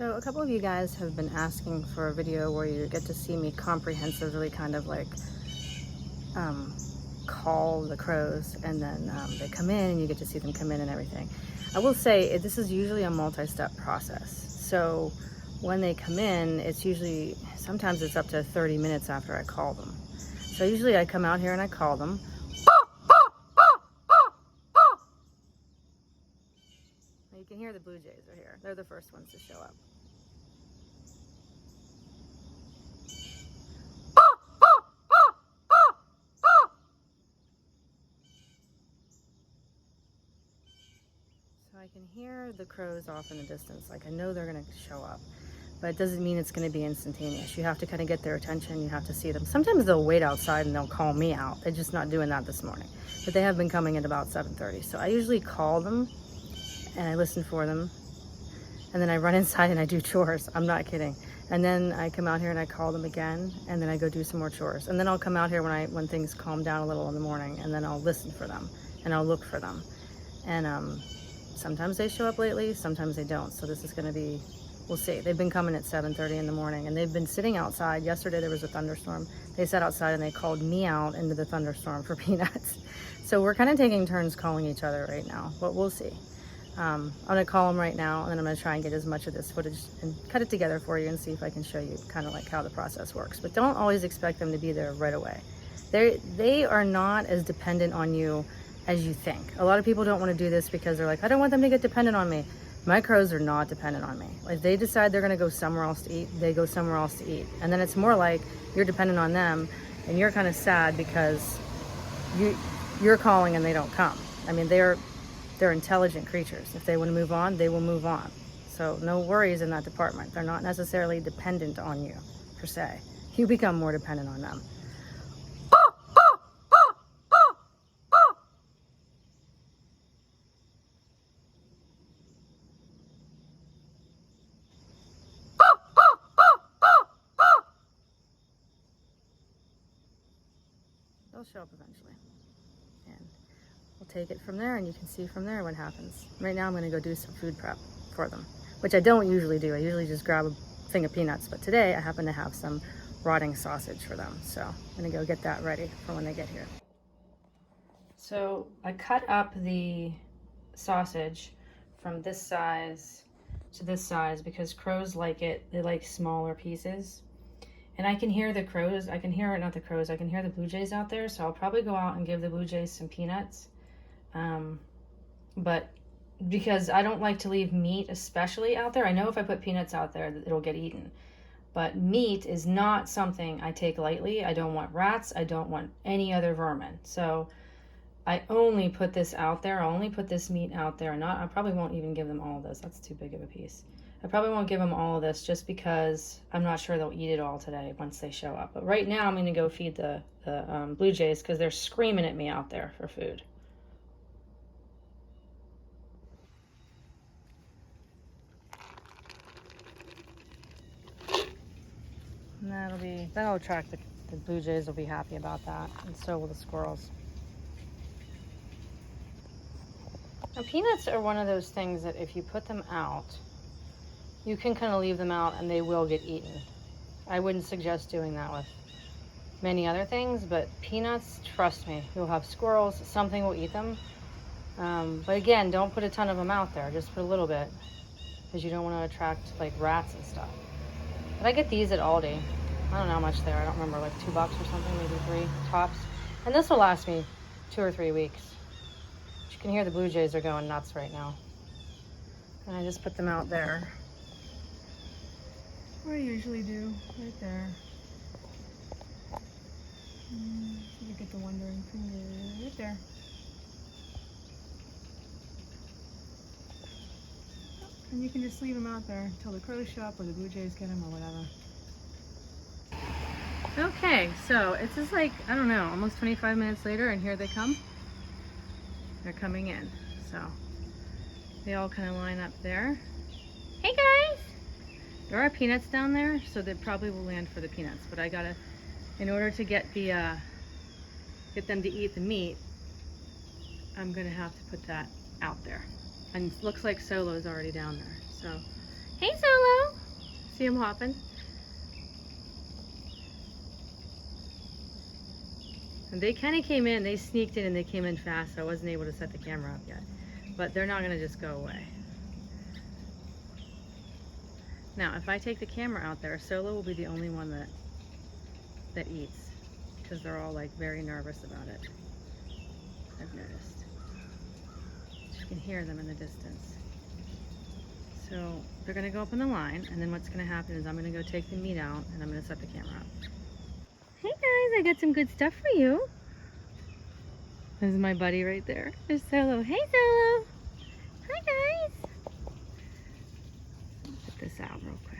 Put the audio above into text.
So a couple of you guys have been asking for a video where you get to see me comprehensively kind of like call the crows, and then they come in and you get to see them come in and everything. I will say this is usually a multi-step process. So when they come in, it's usually, sometimes it's up to 30 minutes after I call them. So usually I come out here and I call them. You can hear the blue jays are here. They're the first ones to show up. So I can hear the crows off in the distance. Like I know they're going to show up, but it doesn't mean it's going to be instantaneous. You have to kind of get their attention. You have to see them. Sometimes they'll wait outside and they'll call me out. They're just not doing that this morning, but they have been coming at about 7:30. So I usually call them and I listen for them. And then I run inside and I do chores. I'm not kidding. And then I come out here and I call them again, and then I go do some more chores. And then I'll come out here when things calm down a little in the morning, and then I'll listen for them and I'll look for them. And sometimes they show up lately, sometimes they don't. So this is going to be, we'll see. They've been coming at 7:30 in the morning, and they've been sitting outside. Yesterday there was a thunderstorm. They sat outside and they called me out into the thunderstorm for peanuts. So we're kind of taking turns calling each other right now, but we'll see. I'm gonna call them right now, and then I'm gonna try and get as much of this footage and cut it together for you and see if I can show you kind of like how the process works. But don't always expect them to be there right away. They are not as dependent on you as you think. A lot of people don't want to do this because they're like, I don't want them to get dependent on me. My crows are not dependent on me. If they decide they're gonna go somewhere else to eat, they go somewhere else to eat. And then it's more like you're dependent on them, and you're kind of sad because you're calling and they don't come. I mean, they're intelligent creatures. If they want to move on, they will move on. So no worries in that department. They're not necessarily dependent on you, per se. You become more dependent on them. They'll show up eventually. And we'll take it from there, and you can see from there what happens. Right now I'm going to go do some food prep for them, which I don't usually do. I usually just grab a thing of peanuts, but today I happen to have some rotting sausage for them. So I'm going to go get that ready for when they get here. So I cut up the sausage from this size to this size because crows like it. They like smaller pieces. And I can hear the crows, I can hear the blue jays out there, so I'll probably go out and give the blue jays some peanuts. But because I don't like to leave meat especially out there. I know if I put peanuts out there, it'll get eaten. But meat is not something I take lightly. I don't want rats, I don't want any other vermin. So I only put this out there, I'll only put this meat out there. I probably won't even give them all of this, that's too big of a piece. I probably won't give them all of this just because I'm not sure they'll eat it all today once they show up. But right now I'm going to go feed the blue jays because they're screaming at me out there for food. And that'll attract the blue jays. Will be happy about that, and so will the squirrels. Now peanuts are one of those things that if you put them out, you can kind of leave them out and they will get eaten. I wouldn't suggest doing that with many other things, but peanuts, trust me, you'll have squirrels, something will eat them. But again, don't put a ton of them out there, just put a little bit, because you don't want to attract like rats and stuff. But I get these at Aldi. I don't know how much they are, I don't remember, like $2 or something, maybe 3 tops. And this will last me 2 or 3 weeks. But you can hear the blue jays are going nuts right now. And I just put them out there. What I usually do, right there. So you get the wandering finger right there. And you can just leave them out there until the crows show up or the blue jays get them or whatever. Okay, so it's just like, I don't know, almost 25 minutes later, and here they come. They're coming in. So they all kind of line up there. Hey guys! There are peanuts down there, so they probably will land for the peanuts. But I gotta, in order to get them to eat the meat, I'm gonna have to put that out there. And it looks like Solo's already down there. So, Hey, Solo. See him hopping? And they kind of came in, they sneaked in and they came in fast, so I wasn't able to set the camera up yet. But they're not gonna just go away. Now, if I take the camera out there, Solo will be the only one that eats, because they're all like very nervous about it. I've noticed. You can hear them in the distance. So they're gonna go up in the line, and then what's gonna happen is I'm gonna go take the meat out and I'm gonna set the camera up. Hey guys, I got some good stuff for you. This is my buddy right there. There's Solo. Hey Solo. Hi guys. Put this out real quick.